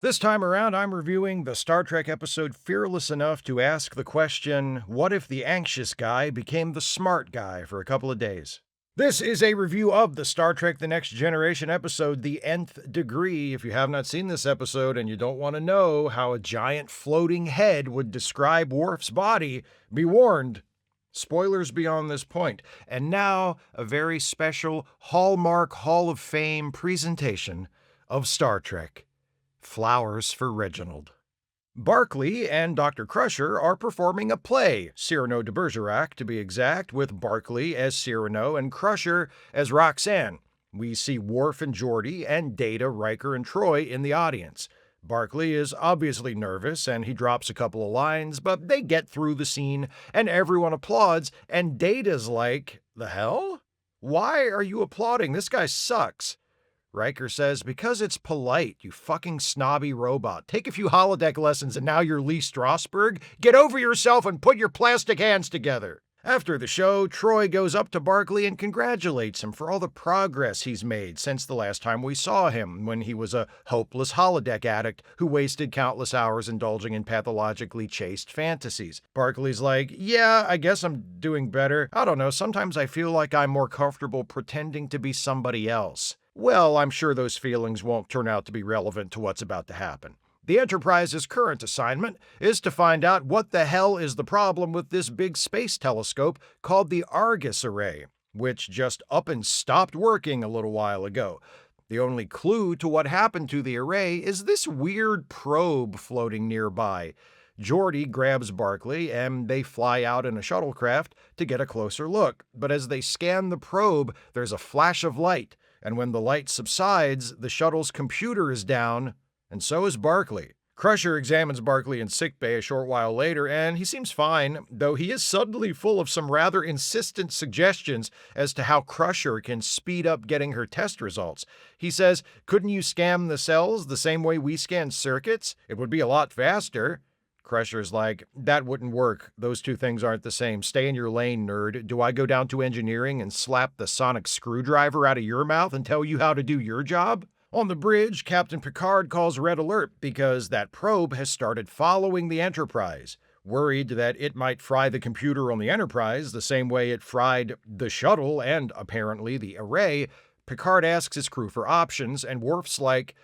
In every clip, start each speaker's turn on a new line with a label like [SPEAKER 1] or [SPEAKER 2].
[SPEAKER 1] This time around, I'm reviewing the Star Trek episode Fearless Enough to ask the question, what if the anxious guy became the smart guy for a couple of days? This is a review of the Star Trek The Next Generation episode, The Nth Degree. If you have not seen this episode and you don't want to know how a giant floating head would describe Worf's body, be warned. Spoilers beyond this point. And now, a very special Hallmark Hall of Fame presentation of Star Trek. Flowers for Reginald. Barkley and Dr. Crusher are performing a play, Cyrano de Bergerac to be exact, with Barkley as Cyrano and Crusher as Roxanne. We see Worf and Geordi and Data, Riker, and Troy in the audience. Barkley is obviously nervous and he drops a couple of lines, but they get through the scene and everyone applauds, and Data's like, "The hell? Why are you applauding? This guy sucks." Riker says, "Because it's polite, you fucking snobby robot. Take a few holodeck lessons and now you're Lee Strasberg? Get over yourself and put your plastic hands together." After the show, Troy goes up to Barkley and congratulates him for all the progress he's made since the last time we saw him, when he was a hopeless holodeck addict who wasted countless hours indulging in pathologically chaste fantasies. Barkley's like, "Yeah, I guess I'm doing better. I don't know, sometimes I feel like I'm more comfortable pretending to be somebody else." Well, I'm sure those feelings won't turn out to be relevant to what's about to happen. The Enterprise's current assignment is to find out what the hell is the problem with this big space telescope called the Argus Array, which just up and stopped working a little while ago. The only clue to what happened to the array is this weird probe floating nearby. Geordi grabs Barkley and they fly out in a shuttlecraft to get a closer look. But as they scan the probe, there's a flash of light. And when the light subsides, the shuttle's computer is down, and so is Barkley. Crusher examines Barkley in sickbay a short while later, and he seems fine, though he is suddenly full of some rather insistent suggestions as to how Crusher can speed up getting her test results. He says, "Couldn't you scan the cells the same way we scan circuits? It would be a lot faster." Crusher's like, "That wouldn't work. Those two things aren't the same. Stay in your lane, nerd. Do I go down to engineering and slap the sonic screwdriver out of your mouth and tell you how to do your job?" On the bridge, Captain Picard calls Red Alert because that probe has started following the Enterprise. Worried that it might fry the computer on the Enterprise the same way it fried the shuttle and, apparently, the array, Picard asks his crew for options, and Worf's like,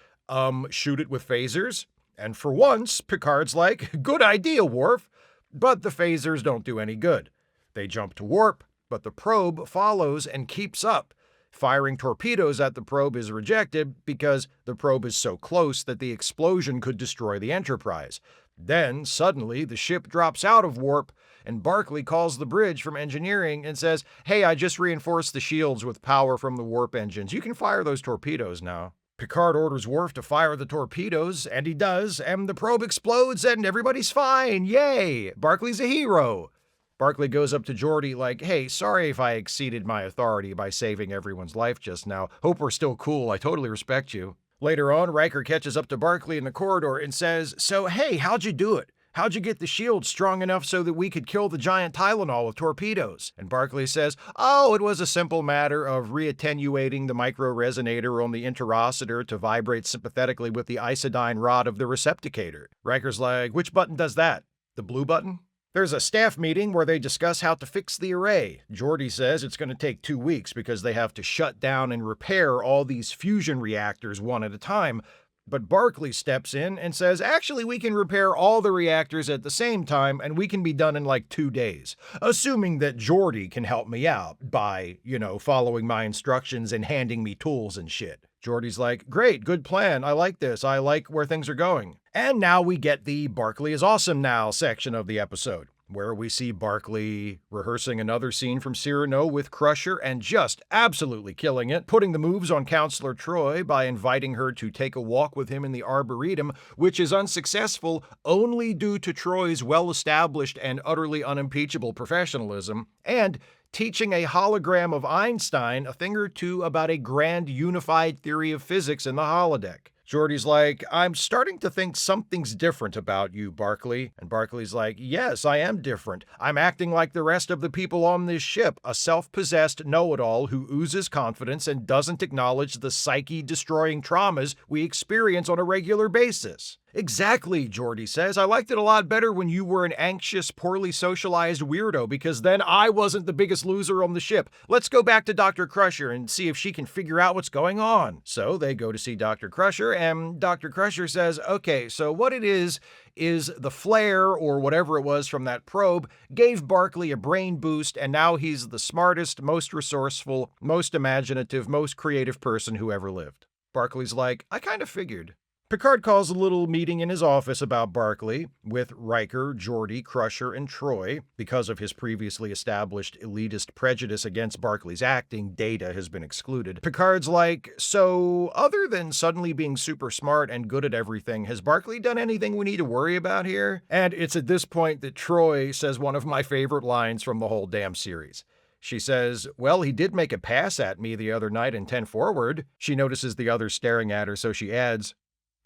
[SPEAKER 1] shoot it with phasers? And for once, Picard's like, "Good idea, Worf." But the phasers don't do any good. They jump to warp, but the probe follows and keeps up. Firing torpedoes at the probe is rejected because the probe is so close that the explosion could destroy the Enterprise. Then, suddenly, the ship drops out of warp, and Barkley calls the bridge from engineering and says, "Hey, I just reinforced the shields with power from the warp engines. You can fire those torpedoes now." Picard orders Worf to fire the torpedoes, and he does, and the probe explodes, and everybody's fine. Yay! Barkley's a hero. Barkley goes up to Geordi like, "Hey, sorry if I exceeded my authority by saving everyone's life just now. Hope we're still cool. I totally respect you." Later on, Riker catches up to Barkley in the corridor and says, "So, hey, how'd you do it? How'd you get the shield strong enough so that we could kill the giant Tylenol with torpedoes?" And Barkley says, "Oh, it was a simple matter of reattenuating the micro-resonator on the interocitor to vibrate sympathetically with the isodyne rod of the receptacator." Riker's like, "Which button does that? The blue button?" There's a staff meeting where they discuss how to fix the array. Geordi says it's going to take 2 weeks because they have to shut down and repair all these fusion reactors one at a time. But Barkley steps in and says, "Actually, we can repair all the reactors at the same time, and we can be done in like 2 days. Assuming that Geordi can help me out by, following my instructions and handing me tools and shit." Geordi's like, "Great, good plan. I like this. I like where things are going." And now we get the Barkley is awesome now section of the episode, where we see Barkley rehearsing another scene from Cyrano with Crusher and just absolutely killing it, putting the moves on Counselor Troy by inviting her to take a walk with him in the Arboretum, which is unsuccessful only due to Troy's well-established and utterly unimpeachable professionalism, and teaching a hologram of Einstein a thing or two about a grand unified theory of physics in the holodeck. Geordi's like, I'm starting to think something's different about you, Barkley. And Barkley's like, yes, I am different. I'm acting like the rest of the people on this ship, a self-possessed know-it-all who oozes confidence and doesn't acknowledge the psyche-destroying traumas we experience on a regular basis. Exactly, Geordi says. I liked it a lot better when you were an anxious, poorly socialized weirdo, because then I wasn't the biggest loser on the ship. Let's go back to Dr. Crusher and see if she can figure out what's going on. So they go to see Dr. Crusher, and Dr. Crusher says, okay, so what it is the flare, or whatever it was from that probe, gave Barkley a brain boost, and now he's the smartest, most resourceful, most imaginative, most creative person who ever lived. Barkley's like, I kind of figured. Picard calls a little meeting in his office about Barkley, with Riker, Geordi, Crusher, and Troy. Because of his previously established elitist prejudice against Barkley's acting, Data has been excluded. Picard's like, so, other than suddenly being super smart and good at everything, has Barkley done anything we need to worry about here? And it's at this point that Troy says one of my favorite lines from the whole damn series. She says, well, he did make a pass at me the other night in 10 Forward. She notices the others staring at her, so she adds,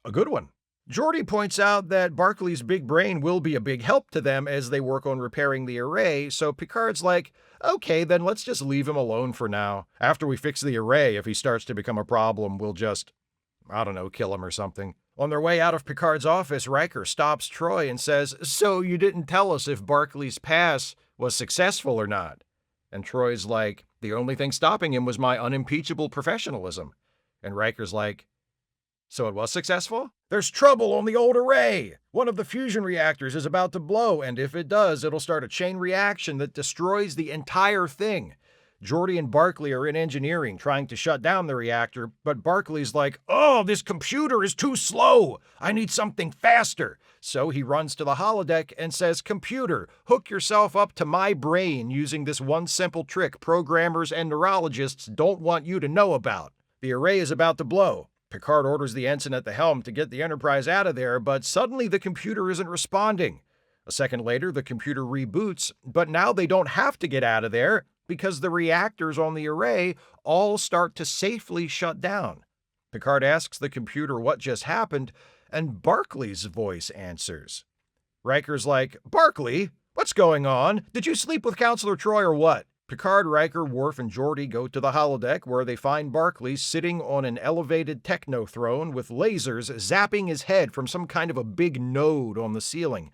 [SPEAKER 1] a good one. Geordi points out that Barkley's big brain will be a big help to them as they work on repairing the array, so Picard's like, okay, then let's just leave him alone for now. After we fix the array, if he starts to become a problem, we'll just, I don't know, kill him or something. On their way out of Picard's office, Riker stops Troy and says, so you didn't tell us if Barkley's pass was successful or not. And Troy's like, the only thing stopping him was my unimpeachable professionalism. And Riker's like, so it was successful? There's trouble on the old array! One of the fusion reactors is about to blow, and if it does, it'll start a chain reaction that destroys the entire thing. Geordi and Barkley are in engineering trying to shut down the reactor, but Barkley's like, oh, this computer is too slow! I need something faster! So he runs to the holodeck and says, computer, hook yourself up to my brain using this one simple trick programmers and neurologists don't want you to know about. The array is about to blow. Picard orders the ensign at the helm to get the Enterprise out of there, but suddenly the computer isn't responding. A second later, the computer reboots, but now they don't have to get out of there because the reactors on the array all start to safely shut down. Picard asks the computer what just happened, and Barkley's voice answers. Riker's like, Barkley, what's going on? Did you sleep with Counselor Troy or what? Picard, Riker, Worf, and Geordi go to the holodeck where they find Barkley sitting on an elevated techno-throne with lasers zapping his head from some kind of a big node on the ceiling.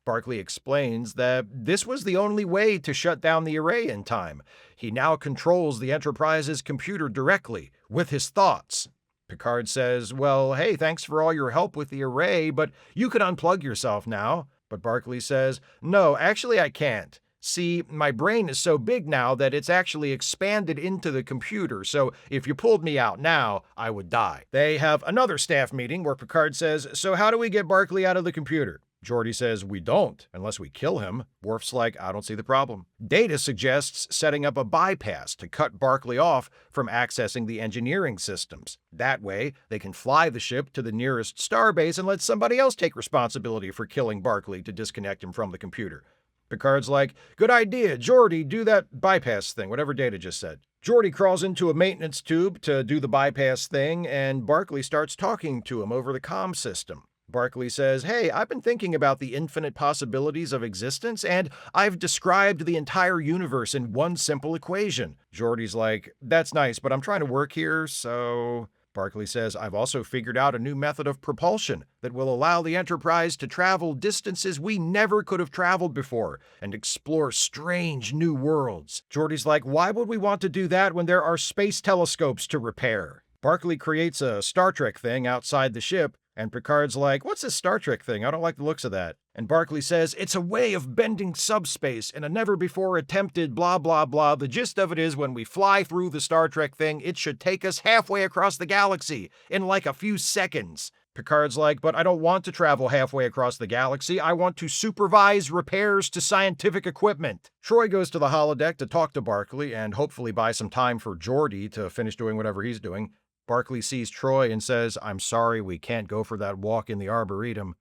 [SPEAKER 1] Barkley explains that this was the only way to shut down the array in time. He now controls the Enterprise's computer directly, with his thoughts. Picard says, well, hey, thanks for all your help with the array, but you can unplug yourself now. But Barkley says, no, actually I can't. See, my brain is so big now that it's actually expanded into the computer, so if you pulled me out now, I would die. They have another staff meeting where Picard says, so how do we get Barkley out of the computer? Geordi says, we don't, unless we kill him. Worf's like, I don't see the problem. Data suggests setting up a bypass to cut Barkley off from accessing the engineering systems. That way, they can fly the ship to the nearest starbase and let somebody else take responsibility for killing Barkley to disconnect him from the computer. Picard's like, good idea, Geordi, do that bypass thing, whatever Data just said. Geordi crawls into a maintenance tube to do the bypass thing, and Barkley starts talking to him over the comm system. Barkley says, hey, I've been thinking about the infinite possibilities of existence, and I've described the entire universe in one simple equation. Geordi's like, that's nice, but I'm trying to work here, so... Barkley says, I've also figured out a new method of propulsion that will allow the Enterprise to travel distances we never could have traveled before and explore strange new worlds. Geordi's like, why would we want to do that when there are space telescopes to repair? Barkley creates a Star Trek thing outside the ship, and Picard's like, what's this Star Trek thing? I don't like the looks of that. And Barkley says, it's a way of bending subspace in a never-before-attempted blah blah blah. The gist of it is when we fly through the Star Trek thing, it should take us halfway across the galaxy in like a few seconds. Picard's like, but I don't want to travel halfway across the galaxy. I want to supervise repairs to scientific equipment. Troy goes to the holodeck to talk to Barkley and hopefully buy some time for Geordi to finish doing whatever he's doing. Barkley sees Troy and says, I'm sorry, we can't go for that walk in the Arboretum.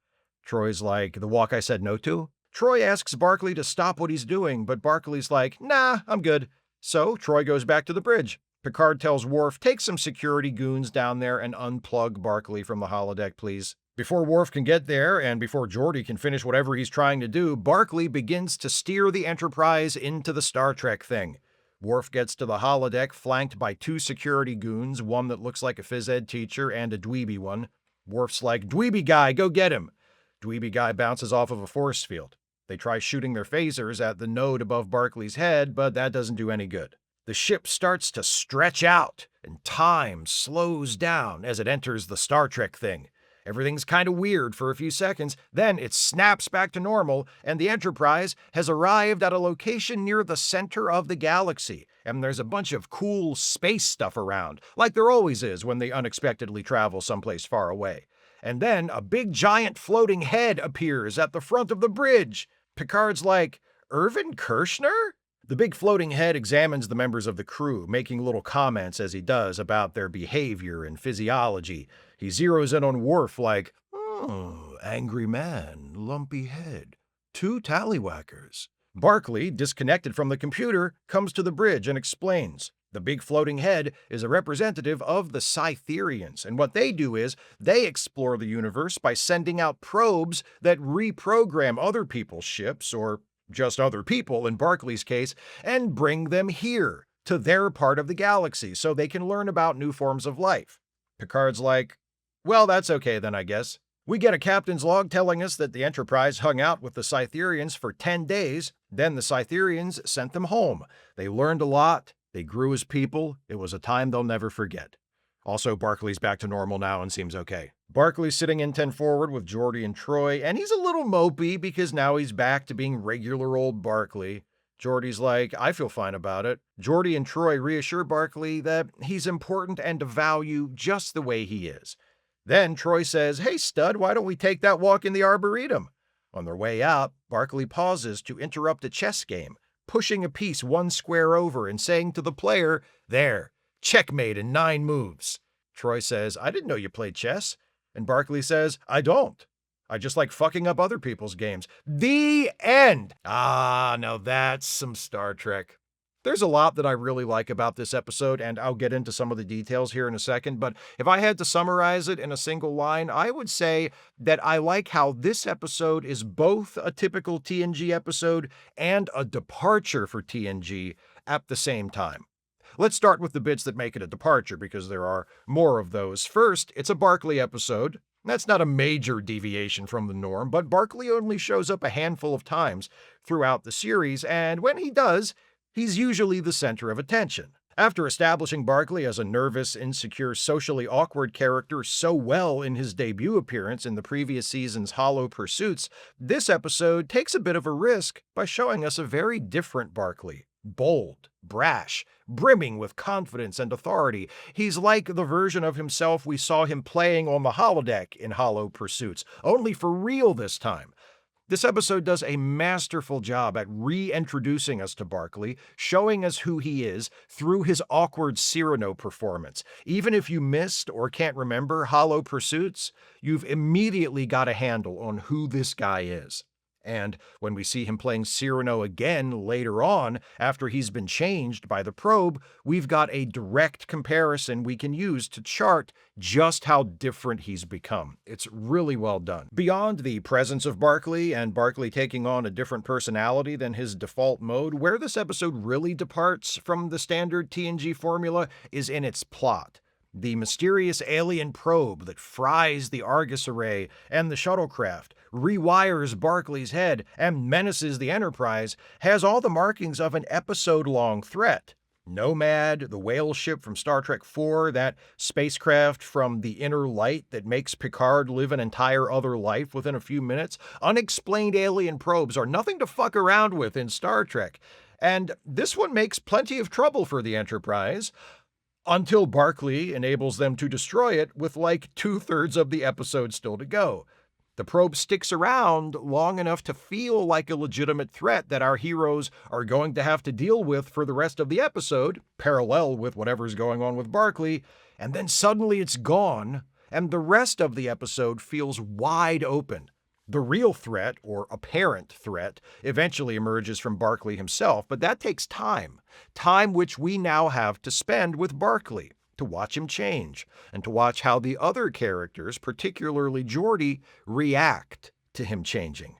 [SPEAKER 1] Troy's like, the walk I said no to? Troy asks Barkley to stop what he's doing, but Barkley's like, nah, I'm good. So Troy goes back to the bridge. Picard tells Worf, take some security goons down there and unplug Barkley from the holodeck, please. Before Worf can get there, and before Geordi can finish whatever he's trying to do, Barkley begins to steer the Enterprise into the Star Trek thing. Worf gets to the holodeck flanked by 2 security goons, one that looks like a phys ed teacher and a dweeby one. Worf's like, "Dweeby guy, go get him!" Dweeby guy bounces off of a force field. They try shooting their phasers at the node above Barkley's head, but that doesn't do any good. The ship starts to stretch out, and time slows down as it enters the Star Trek thing. Everything's kind of weird for a few seconds, then it snaps back to normal, and the Enterprise has arrived at a location near the center of the galaxy, and there's a bunch of cool space stuff around, like there always is when they unexpectedly travel someplace far away. And then a big giant floating head appears at the front of the bridge. Picard's like, "Irvin Kershner?" The big floating head examines the members of the crew, making little comments as he does about their behavior and physiology. He zeroes in on Worf like, "Oh, angry man, lumpy head, 2 tallywhackers." Barkley, disconnected from the computer, comes to the bridge and explains. The big floating head is a representative of the Cytherians, and what they do is they explore the universe by sending out probes that reprogram other people's ships, or just other people in Barkley's case, and bring them here, to their part of the galaxy, so they can learn about new forms of life. Picard's like, "Well, that's okay then, I guess." We get a captain's log telling us that the Enterprise hung out with the Cytherians for 10 days, then the Cytherians sent them home. They learned a lot, they grew as people, it was a time they'll never forget. Also, Barkley's back to normal now and seems okay. Barkley's sitting in 10 forward with Geordi and Troy, and he's a little mopey because now he's back to being regular old Barkley. Geordi's like, "I feel fine about it." Geordi and Troy reassure Barkley that he's important and of value just the way he is. Then Troy says, "Hey stud, why don't we take that walk in the Arboretum?" On their way out, Barkley pauses to interrupt a chess game, pushing a piece 1 square over and saying to the player, "There, checkmate in 9 moves." Troy says, "I didn't know you played chess." And Barkley says, "I don't. I just like fucking up other people's games." The end! Ah, now that's some Star Trek. There's a lot that I really like about this episode, and I'll get into some of the details here in a second, but if I had to summarize it in a single line, I would say that I like how this episode is both a typical TNG episode and a departure for TNG at the same time. Let's start with the bits that make it a departure, because there are more of those. First, it's a Barkley episode. That's not a major deviation from the norm, but Barkley only shows up a handful of times throughout the series, and when he does, he's usually the center of attention. After establishing Barkley as a nervous, insecure, socially awkward character so well in his debut appearance in the previous season's Hollow Pursuits, this episode takes a bit of a risk by showing us a very different Barkley. Bold, brash, brimming with confidence and authority. He's like the version of himself we saw him playing on the holodeck in Hollow Pursuits, only for real this time. This episode does a masterful job at reintroducing us to Barkley, showing us who he is through his awkward Cyrano performance. Even if you missed or can't remember Hollow Pursuits, you've immediately got a handle on who this guy is. And when we see him playing Cyrano again later on, after he's been changed by the probe, we've got a direct comparison we can use to chart just how different he's become. It's really well done. Beyond the presence of Barkley and Barkley taking on a different personality than his default mode, where this episode really departs from the standard TNG formula is in its plot. The mysterious alien probe that fries the Argus array and the shuttlecraft, rewires Barkley's head, and menaces the Enterprise has all the markings of an episode-long threat. Nomad, the whale ship from Star Trek IV, that spacecraft from the inner light that makes Picard live an entire other life within a few minutes, unexplained alien probes are nothing to fuck around with in Star Trek. And this one makes plenty of trouble for the Enterprise, until Barkley enables them to destroy it with like 2/3 of the episode still to go. The probe sticks around long enough to feel like a legitimate threat that our heroes are going to have to deal with for the rest of the episode, parallel with whatever's going on with Barkley, and then suddenly it's gone, and the rest of the episode feels wide open. The real threat, or apparent threat, eventually emerges from Barkley himself, but that takes time. Time which we now have to spend with Barkley, to watch him change, and to watch how the other characters, particularly Geordi, react to him changing.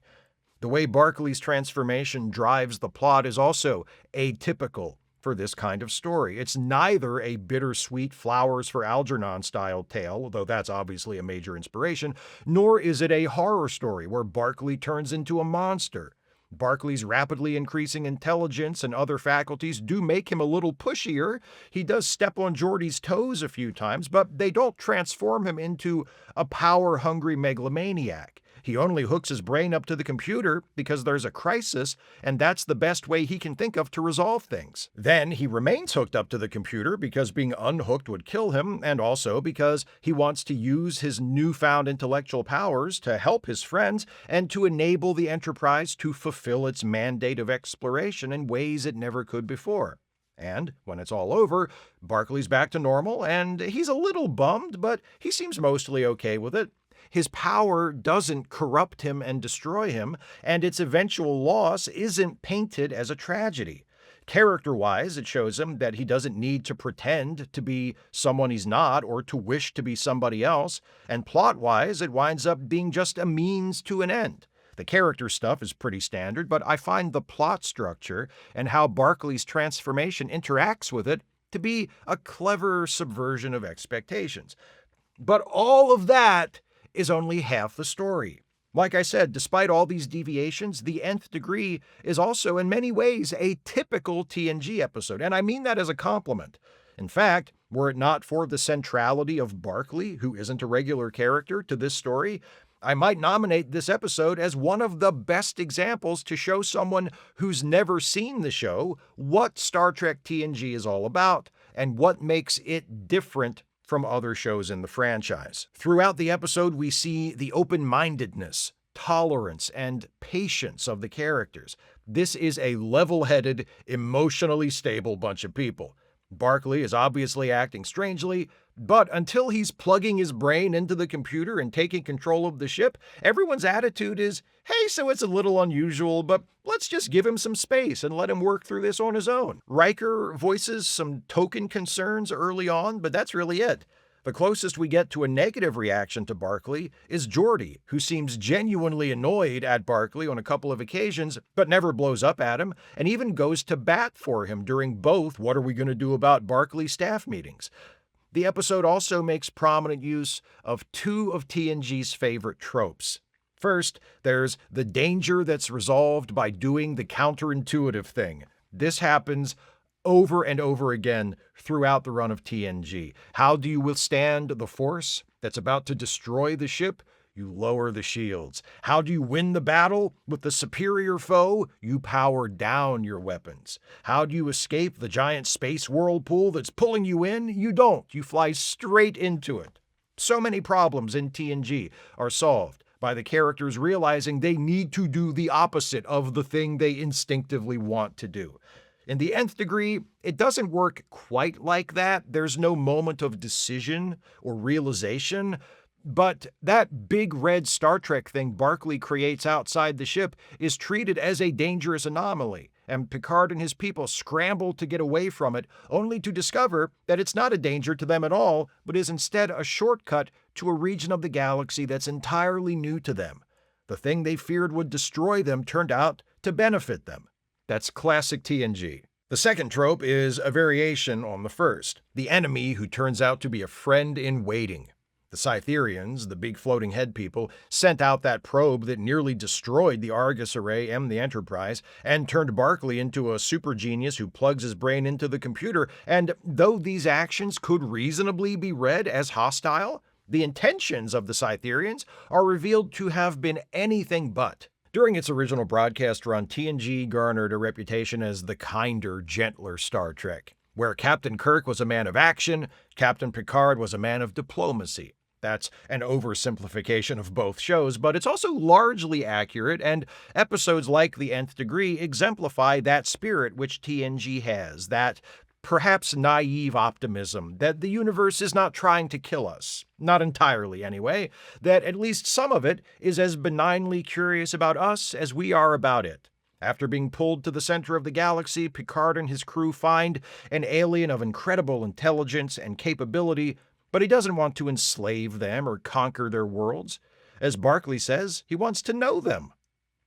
[SPEAKER 1] The way Barkley's transformation drives the plot is also atypical for this kind of story. It's neither a bittersweet Flowers for Algernon style tale, though that's obviously a major inspiration, nor is it a horror story where Barkley turns into a monster. Barkley's rapidly increasing intelligence and other faculties do make him a little pushier. He does step on Geordi's toes a few times, but they don't transform him into a power-hungry megalomaniac. He only hooks his brain up to the computer because there's a crisis, and that's the best way he can think of to resolve things. Then he remains hooked up to the computer because being unhooked would kill him, and also because he wants to use his newfound intellectual powers to help his friends and to enable the Enterprise to fulfill its mandate of exploration in ways it never could before. And when it's all over, Barkley's back to normal, and he's a little bummed, but he seems mostly okay with it. His power doesn't corrupt him and destroy him, and its eventual loss isn't painted as a tragedy. Character-wise, it shows him that he doesn't need to pretend to be someone he's not or to wish to be somebody else, and plot-wise, it winds up being just a means to an end. The character stuff is pretty standard, but I find the plot structure and how Barkley's transformation interacts with it to be a clever subversion of expectations. But all of that is only half the story. Like I said, despite all these deviations, the Nth Degree is also in many ways a typical TNG episode, and I mean that as a compliment. In fact, were it not for the centrality of Barkley, who isn't a regular character, to this story, I might nominate this episode as one of the best examples to show someone who's never seen the show what Star Trek TNG is all about and what makes it different from other shows in the franchise. Throughout the episode, we see the open-mindedness, tolerance, and patience of the characters. This is a level-headed, emotionally stable bunch of people. Barkley is obviously acting strangely, but until he's plugging his brain into the computer and taking control of the ship, everyone's attitude is, hey, so it's a little unusual, but let's just give him some space and let him work through this on his own. Riker voices some token concerns early on, but that's really it. The closest we get to a negative reaction to Barkley is Geordi, who seems genuinely annoyed at Barkley on a couple of occasions, but never blows up at him, and even goes to bat for him during both What Are We Gonna Do About Barkley staff meetings. The episode also makes prominent use of two of TNG's favorite tropes. First, there's the danger that's resolved by doing the counterintuitive thing. This happens over and over again throughout the run of TNG. How do you withstand the force that's about to destroy the ship? You lower the shields. How do you win the battle with the superior foe? You power down your weapons. How do you escape the giant space whirlpool that's pulling you in? You don't. You fly straight into it. So many problems in TNG are solved by the characters realizing they need to do the opposite of the thing they instinctively want to do. In the Nth Degree, it doesn't work quite like that. There's no moment of decision or realization, but that big red Star Trek thing Barkley creates outside the ship is treated as a dangerous anomaly, and Picard and his people scramble to get away from it, only to discover that it's not a danger to them at all, but is instead a shortcut to a region of the galaxy that's entirely new to them. The thing they feared would destroy them turned out to benefit them. That's classic TNG. The second trope is a variation on the first, the enemy who turns out to be a friend in waiting. The Cytherians, the big floating head people, sent out that probe that nearly destroyed the Argus array and the Enterprise, and turned Barkley into a super genius who plugs his brain into the computer, and though these actions could reasonably be read as hostile, the intentions of the Cytherians are revealed to have been anything but. During its original broadcast run, TNG garnered a reputation as the kinder, gentler Star Trek. Where Captain Kirk was a man of action, Captain Picard was a man of diplomacy. That's an oversimplification of both shows, but it's also largely accurate, and episodes like The Nth Degree exemplify that spirit which TNG has, that perhaps naive optimism that the universe is not trying to kill us. Not entirely, anyway. That at least some of it is as benignly curious about us as we are about it. After being pulled to the center of the galaxy, Picard and his crew find an alien of incredible intelligence and capability, but he doesn't want to enslave them or conquer their worlds. As Barkley says, he wants to know them.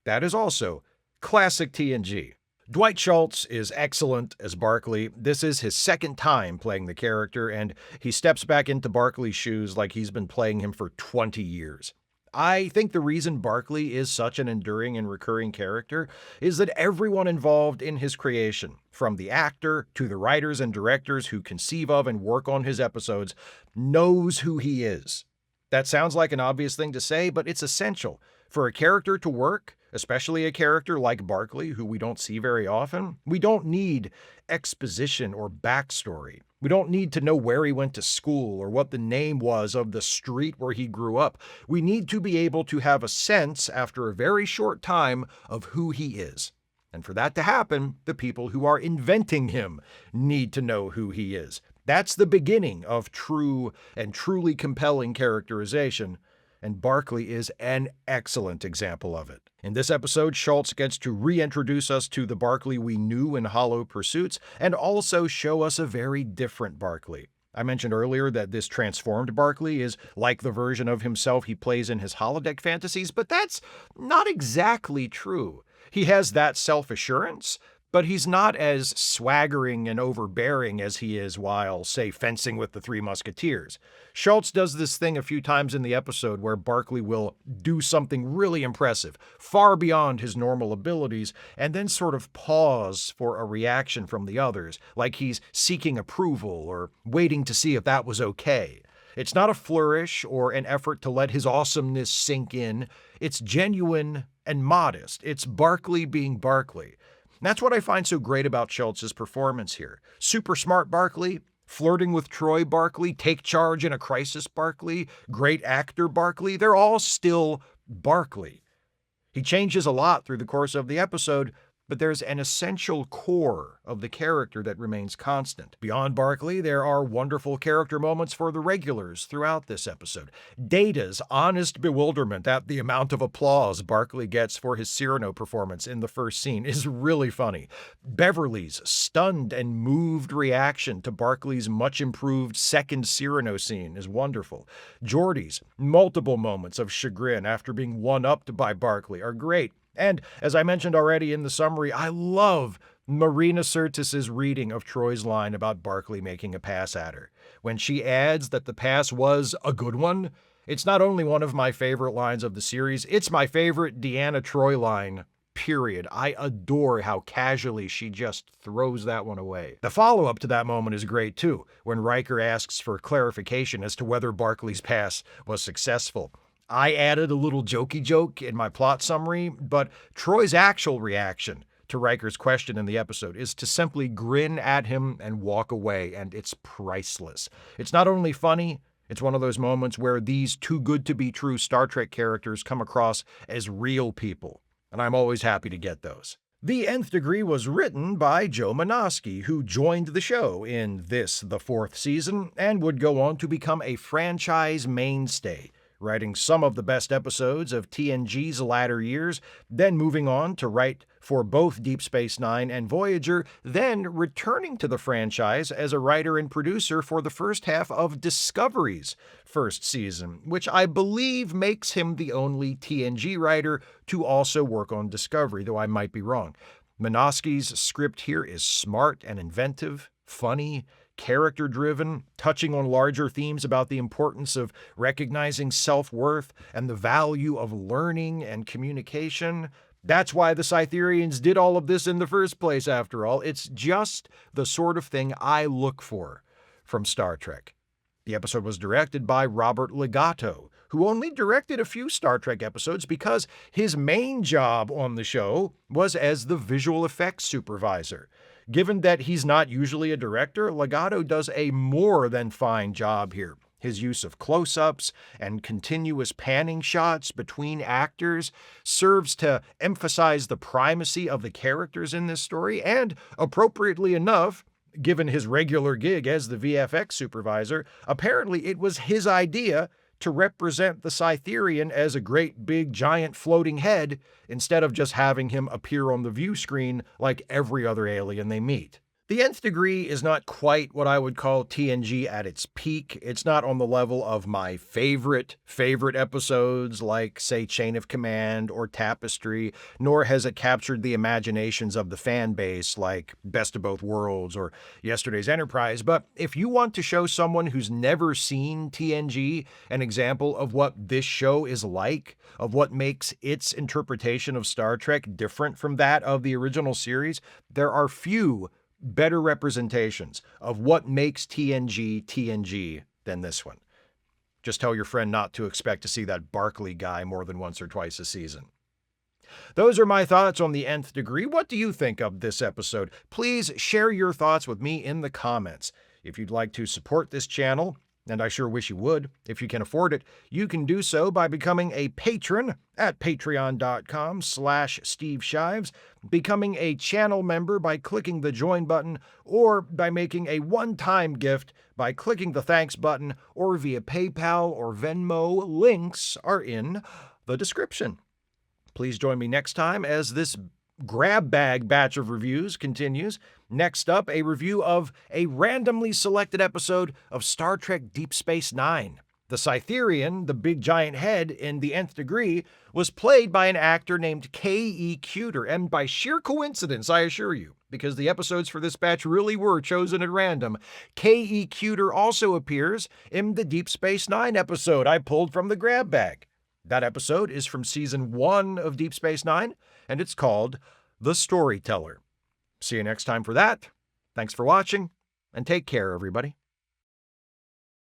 [SPEAKER 1] That is also classic TNG. Dwight Schultz is excellent as Barkley. This is his second time playing the character, and he steps back into Barkley's shoes like he's been playing him for 20 years. I think the reason Barkley is such an enduring and recurring character is that everyone involved in his creation, from the actor to the writers and directors who conceive of and work on his episodes, knows who he is. That sounds like an obvious thing to say, but it's essential. For a character to work, especially a character like Barkley, who we don't see very often, we don't need exposition or backstory. We don't need to know where he went to school or what the name was of the street where he grew up. We need to be able to have a sense, after a very short time, of who he is. And for that to happen, the people who are inventing him need to know who he is. That's the beginning of true and truly compelling characterization, and Barkley is an excellent example of it. In this episode, Schultz gets to reintroduce us to the Barkley we knew in Hollow Pursuits, and also show us a very different Barkley. I mentioned earlier that this transformed Barkley is like the version of himself he plays in his holodeck fantasies, but that's not exactly true. He has that self-assurance, but he's not as swaggering and overbearing as he is while, say, fencing with the Three Musketeers. Schultz does this thing a few times in the episode where Barkley will do something really impressive, far beyond his normal abilities, and then sort of pause for a reaction from the others, like he's seeking approval or waiting to see if that was okay. It's not a flourish or an effort to let his awesomeness sink in. It's genuine and modest. It's Barkley being Barkley. That's what I find so great about Schultz's performance here. Super smart Barkley, flirting with Troy Barkley, take charge in a crisis Barkley, great actor Barkley, they're all still Barkley. He changes a lot through the course of the episode, but there's an essential core of the character that remains constant. Beyond Barkley, there are wonderful character moments for the regulars throughout this episode. Data's honest bewilderment at the amount of applause Barkley gets for his Cyrano performance in the first scene is really funny. Beverly's stunned and moved reaction to Barkley's much improved second Cyrano scene is wonderful. Geordi's multiple moments of chagrin after being one-upped by Barkley are great. And, as I mentioned already in the summary, I love Marina Sirtis's reading of Troy's line about Barkley making a pass at her. When she adds that the pass was a good one, it's not only one of my favorite lines of the series, it's my favorite Deanna Troi line, period. I adore how casually she just throws that one away. The follow-up to that moment is great too, when Riker asks for clarification as to whether Barkley's pass was successful. I added a little jokey joke in my plot summary, but Troy's actual reaction to Riker's question in the episode is to simply grin at him and walk away, and it's priceless. It's not only funny, it's one of those moments where these too-good-to-be-true Star Trek characters come across as real people, and I'm always happy to get those. The Nth Degree was written by Joe Menosky, who joined the show in the fourth season, and would go on to become a franchise mainstay, writing some of the best episodes of TNG's latter years, then moving on to write for both Deep Space Nine and Voyager, then returning to the franchise as a writer and producer for the first half of Discovery's first season, which I believe makes him the only TNG writer to also work on Discovery, though I might be wrong. Menosky's script here is smart and inventive, funny, character-driven, touching on larger themes about the importance of recognizing self-worth and the value of learning and communication. That's why the Cytherians did all of this in the first place, after all. It's just the sort of thing I look for from Star Trek. The episode was directed by Robert Legato, who only directed a few Star Trek episodes because his main job on the show was as the visual effects supervisor. Given that he's not usually a director, Legato does a more than fine job here. His use of close-ups and continuous panning shots between actors serves to emphasize the primacy of the characters in this story, and, appropriately enough, given his regular gig as the VFX supervisor, apparently it was his idea to represent the Cytherian as a great big giant floating head instead of just having him appear on the view screen like every other alien they meet. The Nth Degree is not quite what I would call TNG at its peak. It's not on the level of my favorite episodes like, say, Chain of Command or Tapestry, nor has it captured the imaginations of the fan base like Best of Both Worlds or Yesterday's Enterprise. But if you want to show someone who's never seen TNG an example of what this show is like, of what makes its interpretation of Star Trek different from that of the original series, there are few better representations of what makes TNG TNG than this one. Just tell your friend not to expect to see that Barkley guy more than once or twice a season. Those are my thoughts on the Nth Degree. What do you think of this episode? Please share your thoughts with me in the comments. If you'd like to support this channel, and I sure wish you would, if you can afford it, you can do so by becoming a patron at patreon.com/Steve Shives, becoming a channel member by clicking the join button, or by making a one-time gift by clicking the thanks button, or via PayPal or Venmo. Links are in the description. Please join me next time as this grab bag batch of reviews continues. Next up, a review of a randomly selected episode of Star Trek Deep Space Nine. The Cytherian, the big giant head in the Nth Degree, was played by an actor named K.E. Cuter, and by sheer coincidence, I assure you, because the episodes for this batch really were chosen at random, K.E. Cuter also appears in the Deep Space Nine episode I pulled from the grab bag. That episode is from Season 1 of Deep Space Nine, and it's called The Storyteller. See you next time for that. Thanks for watching, and take care, everybody.